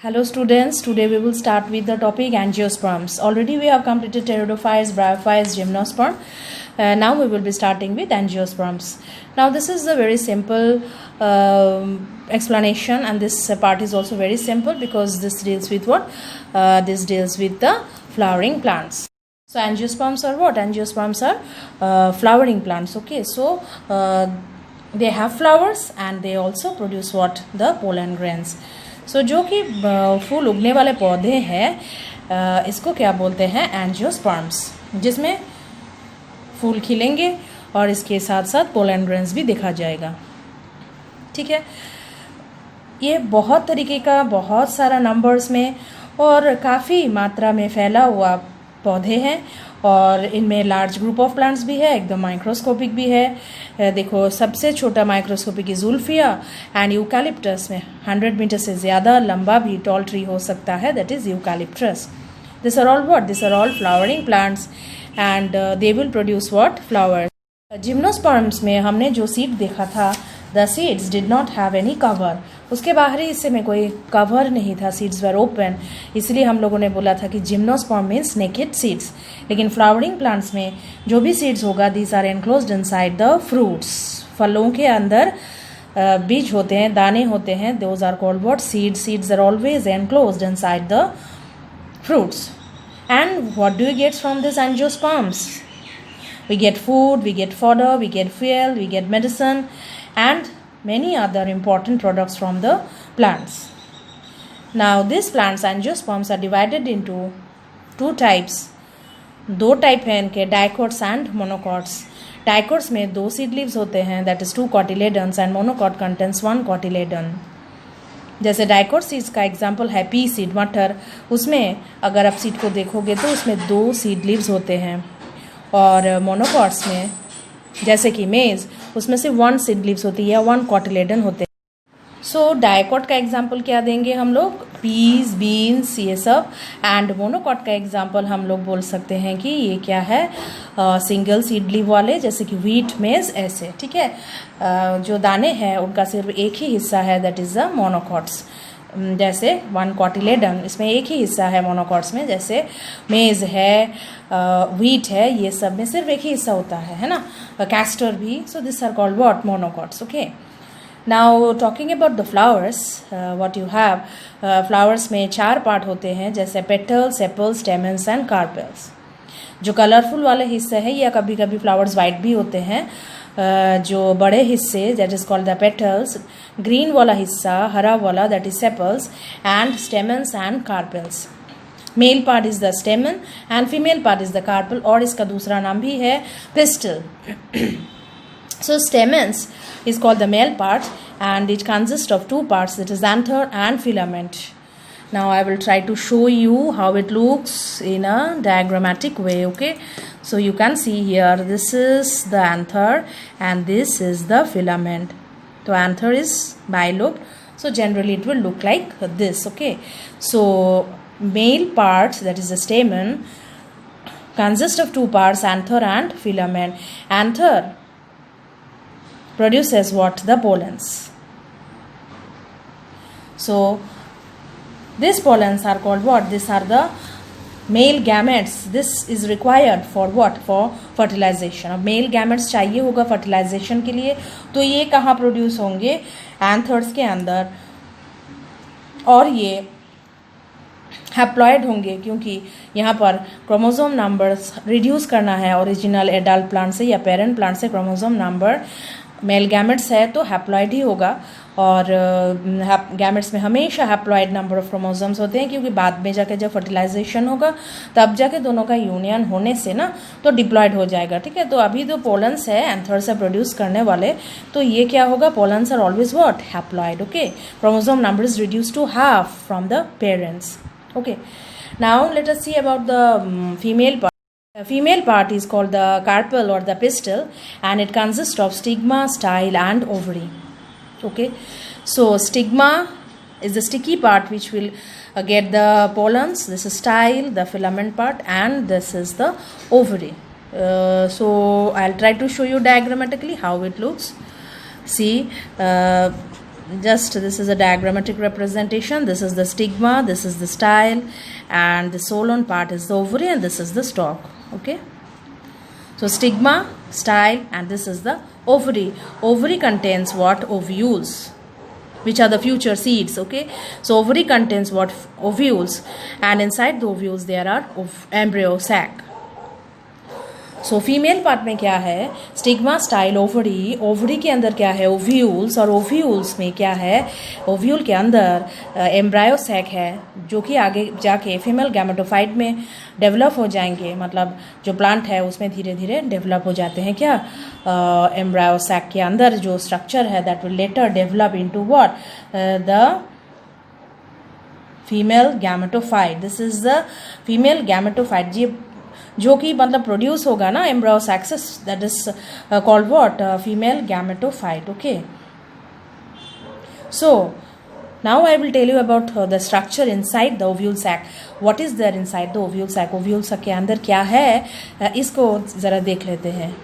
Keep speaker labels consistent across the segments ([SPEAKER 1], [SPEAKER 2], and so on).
[SPEAKER 1] Hello students, today we will start with the topic angiosperms. Already we have completed pteridophytes, bryophytes, gymnosperm. Now we will be starting with angiosperms. Now this is a very simple explanation, and this part is also very simple because this deals with what? This deals with the flowering plants. So angiosperms are what? Angiosperms are flowering plants. Okay, so they have flowers and they also produce what? The pollen grains. सो जो कि फूल उगने वाले पौधे हैं इसको क्या बोलते हैं? एंजियोस्पर्म्स, जिसमें फूल खिलेंगे और इसके साथ साथ पोलन ग्रेन्स भी देखा जाएगा। ठीक है, ये बहुत तरीके का, बहुत सारा नंबर्स में और काफ़ी मात्रा में फैला हुआ पौधे हैं और इनमें लार्ज ग्रुप ऑफ प्लांट्स भी है, एकदम माइक्रोस्कोपिक भी है। देखो, सबसे छोटा माइक्रोस्कोपिक यूजुल्फिया एंड यूकैलिप्टस में 100 मीटर से ज़्यादा लंबा भी टॉल ट्री हो सकता है, that is eucalyptus. This are all what? This are all flowering plants and they will produce what? Flowers. Gymnosperms में हमने जो सीड देखा था, the seeds did not have any cover, उसके बाहरी हिस्से में कोई कवर नहीं था, सीड्स वर ओपन, इसलिए हम लोगों ने बोला था कि जिम्नोस्पर्म मीन्स नेकेड सीड्स। लेकिन फ्लावरिंग प्लांट्स में जो भी सीड्स होगा, these are enclosed inside the fruits, फलों के अंदर बीज होते हैं, दाने होते हैं, those are called what? Seeds. Seeds are always enclosed inside the fruits. And what do you get from this angiosperms? We get food, we get fodder, we get fuel, we get medicine and many other important products from the plants. Now these plants, angiosperms, are divided into two types. दो type हैं इनके, dicots and monocots. Dicots में 2 seed leaves होते हैं, that is 2 cotyledons, and monocot contains 1 cotyledon. जैसे dicot seeds का example है P seed, मटर, उसमें अगर आप सीड को देखोगे तो उसमें 2 सीड लीव्स होते हैं। और मोनोकॉट्स में जैसे कि मेज, उसमें से 1 सीड लीव्स होती है, 1 कॉटिलेडन होते हैं। सो डाइकोट का एग्जाम्पल क्या देंगे हम लोग? पीज, बीन्स, ये सब। एंड मोनोकॉट का एग्जाम्पल हम लोग बोल सकते हैं कि ये क्या है? सिंगल सीड लीव वाले, जैसे कि व्हीट, मेज, ऐसे। ठीक है, जो दाने हैं उनका सिर्फ एक ही हिस्सा है, दैट इज द मोनोकॉट्स। जैसे 1 कॉटिलेडन, इसमें एक ही हिस्सा है मोनोकॉट्स में, जैसे मेज है, व्हीट है, ये सब में सिर्फ एक ही हिस्सा होता है ना, कैस्टर भी। So this are called what? Monocots. Okay, now talking about the flowers, what you have, flowers में 4 पार्ट होते हैं, जैसे petals, sepals, stamens and carpels. जो कलरफुल वाले हिस्से हैं, या कभी कभी फ्लावर्स वाइट भी होते हैं, जो बड़े हिस्से, that is called the petals, green वाला हिस्सा, हरा वाला, that is sepals, and stamens and carpels. Male part is the stamen and female part is the carpel, और इसका दूसरा नाम भी है pistil. So stamens is called the male part and it consists of 2 parts, that is anther and filament. Now I will try to show you how it looks in a diagrammatic way. Okay, so you can see here, this is the anther and this is the filament. So anther is bilobed, so generally it will look like this. Okay, so male parts, that is the stamen, consist of 2 parts, anther and filament. Anther produces what? The pollens. So these pollens are called what? These are the male gametes. This is required for what? For fertilization. अब male gametes चाहिए होगा fertilization के लिए, तो ये कहाँ produce होंगे? Anthers के अंदर, और ये हैप्लॉइड होंगे, क्योंकि यहाँ पर क्रोमोसोम नंबर्स रिड्यूस करना है ओरिजिनल एडल्ट प्लांट से या पेरेंट प्लांट से। क्रोमोसोम नंबर मेल गैमेट्स है तो हैप्लॉइड ही होगा, और गैमेट्स में हमेशा हैप्लॉइड नंबर ऑफ क्रोमोसोम्स होते हैं, क्योंकि बाद में जाके जब फर्टिलाइजेशन होगा तब जाके दोनों का यूनियन होने से ना तो डिप्लॉइड हो जाएगा। ठीक है, तो अभी तो पोलन्स है एंथर से प्रोड्यूस करने वाले, तो ये क्या होगा? Pollens are always what? Haploid. Okay, chromosome number is reduce to half from the parents. Okay, now let us see about the female part. The female part is called the carpel or the pistil, and it consists of stigma, style and ovary. Okay, so stigma is the sticky part which will get the pollens. This is style, the filament part, and this is the ovary. So I'll try to show you diagrammatically how it looks. See, just this is a diagrammatic representation. This is the stigma, this is the style, and the solan part is the ovary, and this is the stalk. Okay, so stigma, style, and this is the ovary. Ovary contains what? Ovules, which are the future seeds. Okay, so ovary contains what? Ovules, and inside the ovules there are embryo sac. So female part में क्या है? Stigma, style, ovary. Ovary के अंदर क्या है? Ovules. और ovules में क्या है? ओव्यूल के अंदर एम्ब्रायो सैक है, जो कि आगे जाके फीमेल गैमेटोफाइट में डेवलप हो जाएंगे. मतलब जो प्लांट है उसमें धीरे धीरे डेवलप हो जाते हैं क्या? एम्ब्रायो सैक के अंदर जो स्ट्रक्चर है that will later develop into what? The female gametophyte. This is the female gametophyte, जो कि मतलब प्रोड्यूस होगा ना embryo sacs, that is called what? Female gametophyte. Okay, so now I will tell you about the structure inside the ovule sac. What is there inside the ovule sac? Ovule sac के अंदर क्या है, इसको ज़रा देख लेते हैं.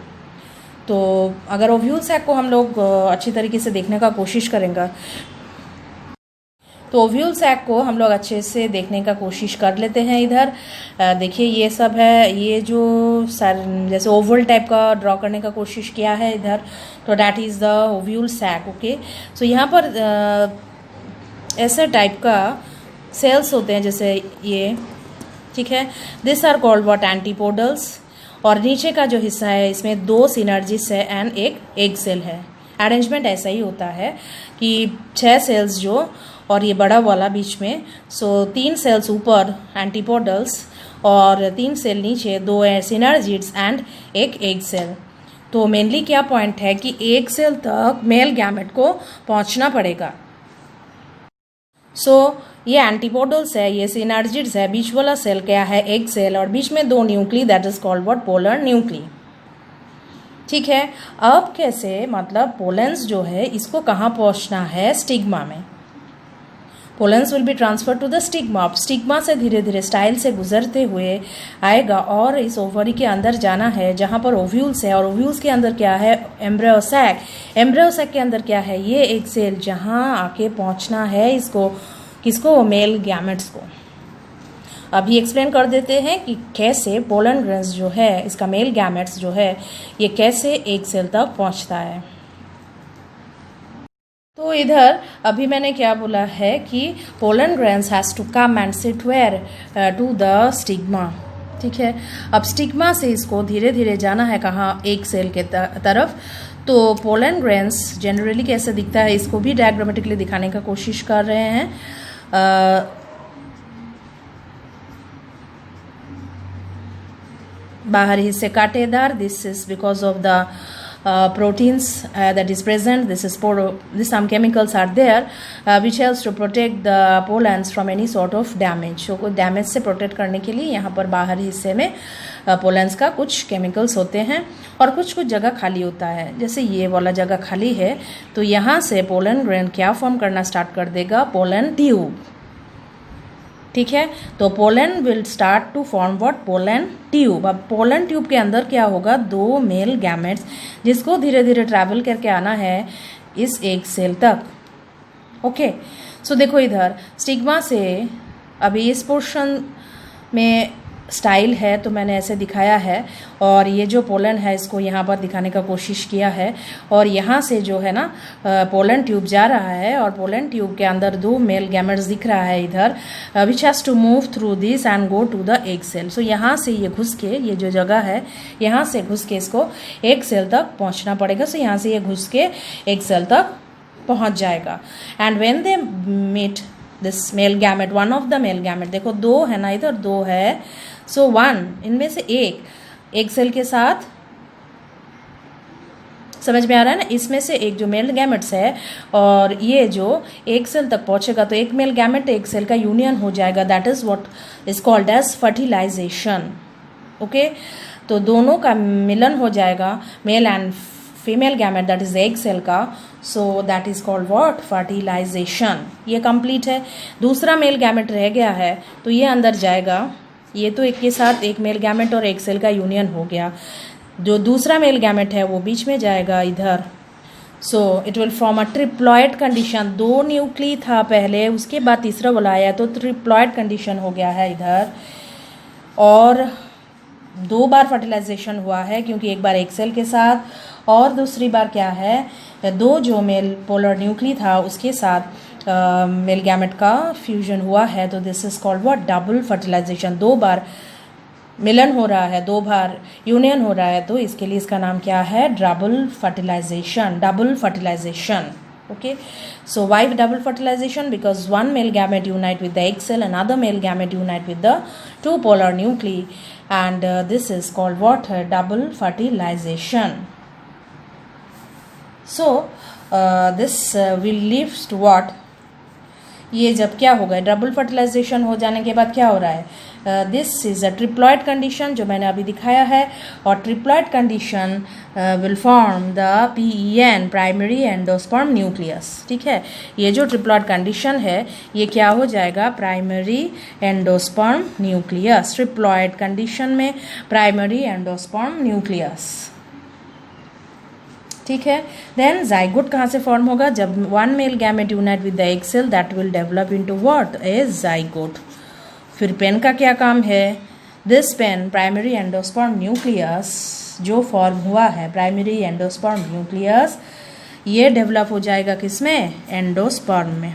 [SPEAKER 1] तो अगर ओव्यूल सैक को हम लोग अच्छी तरीके से देखने का कोशिश करेंगे, तो ओव्यूल सैक को हम लोग अच्छे से देखने का कोशिश कर लेते हैं. इधर देखिए ये सब है, ये जो सर जैसे ओवल टाइप का ड्रॉ करने का कोशिश किया है इधर, तो that is the ovule sac. Okay, so यहाँ पर ऐसे टाइप का सेल्स होते हैं जैसे ये, ठीक है. This are called what? Antipodals. और नीचे का जो हिस्सा है इसमें 2 सिनर्जिस है एंड एक एग सेल है. अरेंजमेंट ऐसा ही होता है कि 6 सेल्स जो, और ये बड़ा वाला बीच में, सो 3 सेल्स ऊपर एंटीपोडल्स और 3 सेल नीचे, 2 सिनर्जिड्स एंड एक एग सेल. तो मेनली क्या पॉइंट है कि एग सेल तक मेल गैमेट को पहुंचना पड़ेगा. सो ये एंटीपोडल्स है, ये सिनर्जिड्स है, बीच वाला सेल क्या है? एग सेल, और बीच में 2 nuclei, that is called what? Polar nuclei. ठीक है, अब कैसे मतलब पोलेंस जो है इसको कहाँ पहुंचना है? स्टिग्मा में. Pollens will be transfer to the stigma. Stigma से धीरे धीरे स्टाइल से गुजरते हुए आएगा और इस ओवरी के अंदर जाना है जहाँ पर ओव्यूल्स है. और ओव्यूल्स के अंदर क्या है? Embryo sac. एम्ब्रियो सैक के अंदर क्या है? ये एक सेल, जहाँ आके पहुँचना है इसको, किसको? मेल गैमेट्स को. अभी एक्सप्लेन कर देते हैं कि कैसे पोलन ग्रेन्स जो है, इसका मेल गैमेट्स जो है, ये कैसे एक सेल तक पहुँचता है. तो इधर अभी मैंने क्या बोला है कि pollen grains has to come and sit where? To the stigma. ठीक है, अब स्टिग्मा से इसको धीरे धीरे जाना है कहाँ? एक सेल के तरफ. तो पोलन ग्रेन्स जनरली कैसे दिखता है, इसको भी डायग्रामेटिकली दिखाने का कोशिश कर रहे हैं. बाहरी हिस्से कांटेदार. This is because of the proteins that is present. This some chemicals are there which helps to protect the pollens from any sort of damage. So कोई डैमेज से प्रोटेक्ट करने के लिए यहाँ पर बाहरी हिस्से में पोलेंस का कुछ केमिकल्स होते हैं, और कुछ जगह खाली होता है. जैसे ये वाला जगह खाली है, तो यहाँ से पोलन ग्रेन क्या फॉर्म करना स्टार्ट कर देगा? Pollen tube. ठीक है, तो pollen will start to form what? Pollen tube. अब पोलन ट्यूब के अंदर क्या होगा? 2 मेल गैमेट्स, जिसको धीरे धीरे ट्रैवल करके आना है इस एक सेल तक. ओके, सो देखो इधर स्टिग्मा से अभी इस पोर्शन में स्टाइल है, तो मैंने ऐसे दिखाया है, और ये जो पोलन है इसको यहाँ पर दिखाने का कोशिश किया है. और यहाँ से जो है ना पोलन ट्यूब जा रहा है, और पोलन ट्यूब के अंदर 2 मेल गैमेट्स दिख रहा है इधर, which has to move through this and go to the egg cell. So यहाँ से ये घुस के, ये जो जगह है यहाँ से घुस के इसको एग सेल तक पहुँचना पड़ेगा. सो यहाँ से ये घुस के एग सेल तक पहुँच जाएगा. And when they meet this male gamete, one of the male gamete, देखो 2 है ना इधर, 2 है. सो 1 इनमें से एक सेल के साथ, समझ में आ रहा है ना, इसमें से एक जो मेल गैमेट्स है और ये जो एक सेल तक पहुंचेगा, तो एक मेल गैमेट एक सेल का यूनियन हो जाएगा. That is what is called as fertilization. Okay, तो दोनों का मिलन हो जाएगा, male and female gamete, that is egg cell का. So that is called what? Fertilization. ये कंप्लीट है. दूसरा मेल गैमेट रह गया है, तो ये अंदर जाएगा. ये तो एक के साथ एक मेल गैमेट और एक सेल का यूनियन हो गया. जो दूसरा मेल गैमेट है वो बीच में जाएगा इधर. So it will form a triploid condition. 2 nuclei था पहले, उसके बाद तीसरा बुलाया तो ट्रिप्लॉइड कंडीशन हो गया है इधर। और 2 बार फर्टिलाइजेशन हुआ है, क्योंकि एक बार एक सेल के साथ और दूसरी बार क्या है, 2 जो मेल पोलर न्यूक्ली था उसके साथ मेल गैमेट का फ्यूजन हुआ है। तो this is called what, double fertilization. 2 बार मिलन हो रहा है, 2 बार यूनियन हो रहा है, तो इसके लिए इसका नाम क्या है, double fertilization. Double fertilization, okay, so why double fertilization? Because one male gamete unite with the egg cell, another male gamete unite with the 2 polar nuclei, and this is called what, double fertilization. So this will lead to what, ये जब क्या होगा, double fertilisation हो जाने के बाद क्या हो रहा है, this is a triploid condition जो मैंने अभी दिखाया है। और triploid condition will form the PEN, primary endosperm nucleus. ठीक है, ये जो ट्रिप्लॉइड कंडीशन है ये क्या हो जाएगा, primary endosperm nucleus. Triploid condition में प्राइमरी एंडोस्पर्म न्यूक्लियस। ठीक है, देन जाइगोट कहाँ से फॉर्म होगा, जब 1 male gamete unite with the egg cell that will develop into what, a zygote. फिर पेन का क्या काम है, this PEN primary endosperm nucleus जो फॉर्म हुआ है, प्राइमरी एंडोस्पर्म न्यूक्लियस, ये डेवलप हो जाएगा किसमें, एंडोस्पर्म में।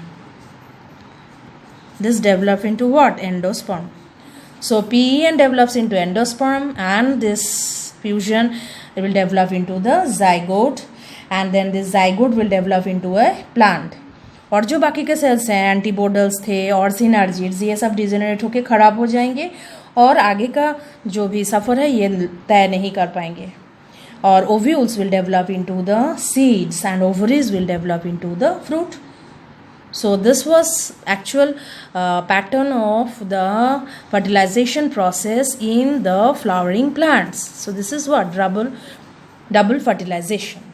[SPEAKER 1] This develop into what, endosperm. So PEN develops into endosperm and this fusion will develop into the zygote, and then this zygote will develop into a plant. और जो बाकी के sales हैं, एंटीबोडल्स थे और सिनर्जिड्स, ये सब डिजेनरेट होके खराब हो जाएंगे और आगे का जो भी सफ़र है ये तय नहीं कर पाएंगे। और ovules will develop into the seeds and ovaries will develop into the fruit. So this was actual pattern of the fertilization process in the flowering plants. So this is what, double fertilization.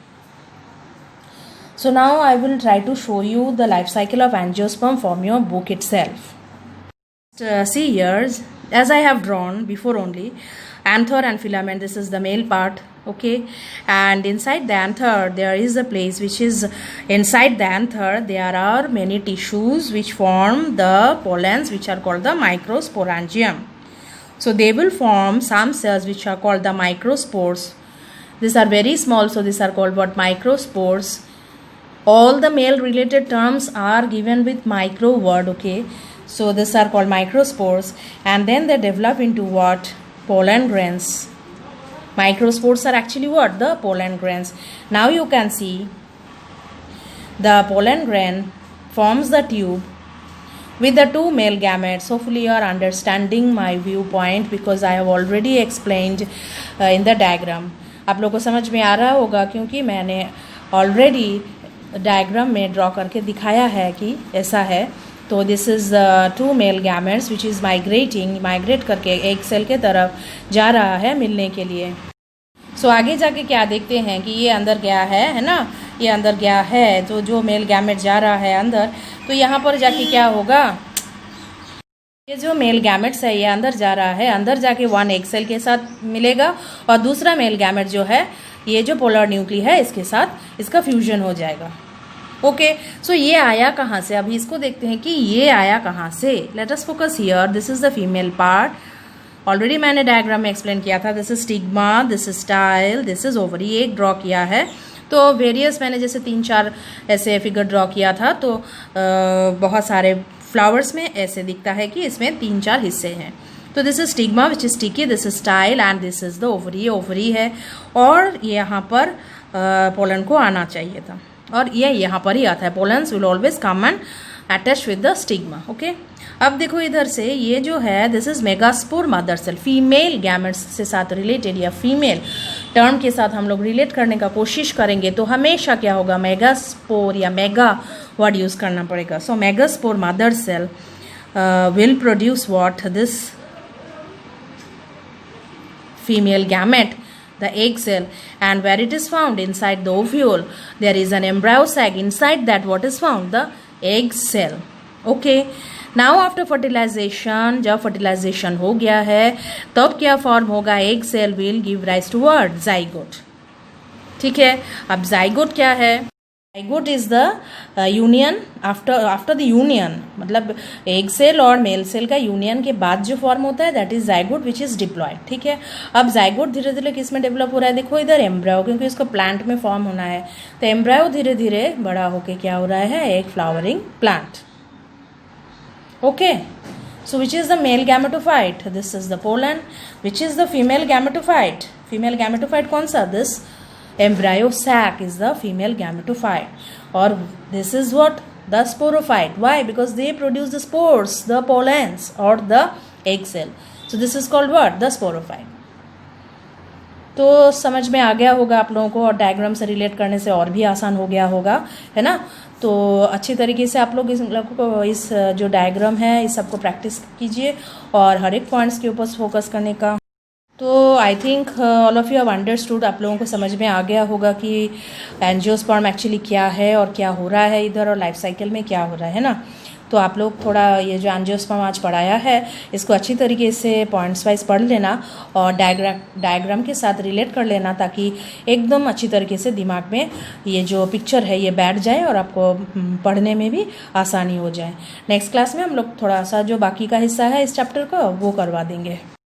[SPEAKER 1] So now I will try to show you the life cycle of angiosperm from your book itself. See here, as I have drawn before only, anther and filament, this is the male part, okay, and inside the anther there is a place which is, inside the anther there are many tissues which form the pollens which are called the microsporangium. So they will form some cells which are called the microspores. These are very small, so these are called what, microspores. All the male related terms are given with micro word, okay, so these are called microspores, and then they develop into what, pollen grains. Microspores are actually what, the pollen grains. Now you can see the pollen grain forms the tube with the 2 male gametes. Hopefully you are understanding my viewpoint because I have already explained in the diagram. आप लोगों को समझ में आ रहा होगा क्योंकि मैंने already diagram में ड्रॉ करके दिखाया है कि ऐसा है. तो this is 2 male gametes which is migrate करके एक सेल के तरफ जा रहा है मिलने के लिए. सो आगे जाके क्या देखते हैं कि ये अंदर गया है ना, ये अंदर गया है, तो जो मेल गैमेट जा रहा है अंदर, तो यहाँ पर जाके क्या होगा, ये जो मेल गैमेट्स है ये अंदर जा रहा है, अंदर जाके 1 एग सेल के साथ मिलेगा और दूसरा मेल गैमेट जो है ये जो पोलर न्यूक्ली है इसके साथ इसका फ्यूजन हो जाएगा. ओके, सो ये आया कहाँ से, अभी इसको देखते हैं कि ये आया कहाँ से. Let us focus here, this is the female part. Already मैंने डायग्राम में एक्सप्लेन किया था. This is stigma, this is style, this is ovary. एक ड्रॉ किया है तो वेरियस मैंने जैसे 3-4 ऐसे फिगर ड्रॉ किया था, तो बहुत सारे फ्लावर्स में ऐसे दिखता है कि इसमें 3-4 हिस्से हैं. तो this is stigma which is sticky, this is style and this is the ovary. Ovary है और ये यहाँ पर पोलन को आना चाहिए था और ये यहाँ पर ही आता है. Pollens will always come and attach with the stigma. Okay, अब देखो इधर से ये जो है this is megaspore mother cell. Female gametes से साथ रिलेटेड या फीमेल टर्म के साथ हम लोग रिलेट करने का कोशिश करेंगे तो हमेशा क्या होगा, मेगास्पोर या मेगा वर्ड यूज करना पड़ेगा. So megaspore mother cell will produce what, this female gamete, the egg cell, and where it is found, inside the ovule there is an embryo sac. Inside that what is found, the egg cell. Okay, now after fertilization, जब fertilization हो गया है तब क्या form होगा, egg cell will give rise to what, zygote. ठीक है, अब zygote क्या है, zygote is the union after the union, मतलब एग सेल और मेल सेल का यूनियन के बाद जो फॉर्म होता है that is zygote which is diploid. ठीक है, अब जाइगोट धीरे धीरे किस में डेवलप हो रहा है, देखो इधर एम्ब्रायो, क्योंकि इसको प्लांट में फॉर्म होना है, तो एम्ब्रायो धीरे धीरे बड़ा होके क्या हो रहा है, एक flowering plant. Okay, so which is the male gametophyte, this is the pollen, which is the female gametophyte, female gametophyte कौन सा, this embryo sac is the female gametophyte, or this is what, the sporophyte, why, because they produce the spores, the pollens or the egg cell, so this is called what, the sporophyte। तो समझ में आ गया होगा आप लोगों को, और diagram से रिलेट करने से और भी आसान हो गया होगा, है ना। तो अच्छी तरीके से आप लोग इस जो डायग्राम है इस सबको प्रैक्टिस कीजिए और हर एक पॉइंट्स के ऊपर फोकस करने का। तो I think all of you have understood, आप लोगों को समझ में आ गया होगा कि एंजियोस्पर्म एक्चुअली क्या है और क्या हो रहा है इधर, और लाइफ साइकिल में क्या हो रहा है ना। तो आप लोग थोड़ा ये जो एंजियोस्पर्म आज पढ़ाया है इसको अच्छी तरीके से पॉइंट्स वाइज पढ़ लेना और डायग्राम के साथ रिलेट कर लेना, ताकि एकदम अच्छी तरीके से दिमाग में ये जो पिक्चर है ये बैठ जाए और आपको पढ़ने में भी आसानी हो जाए। नेक्स्ट क्लास में हम लोग थोड़ा सा जो बाकी का हिस्सा है इस चैप्टर का वो करवा देंगे।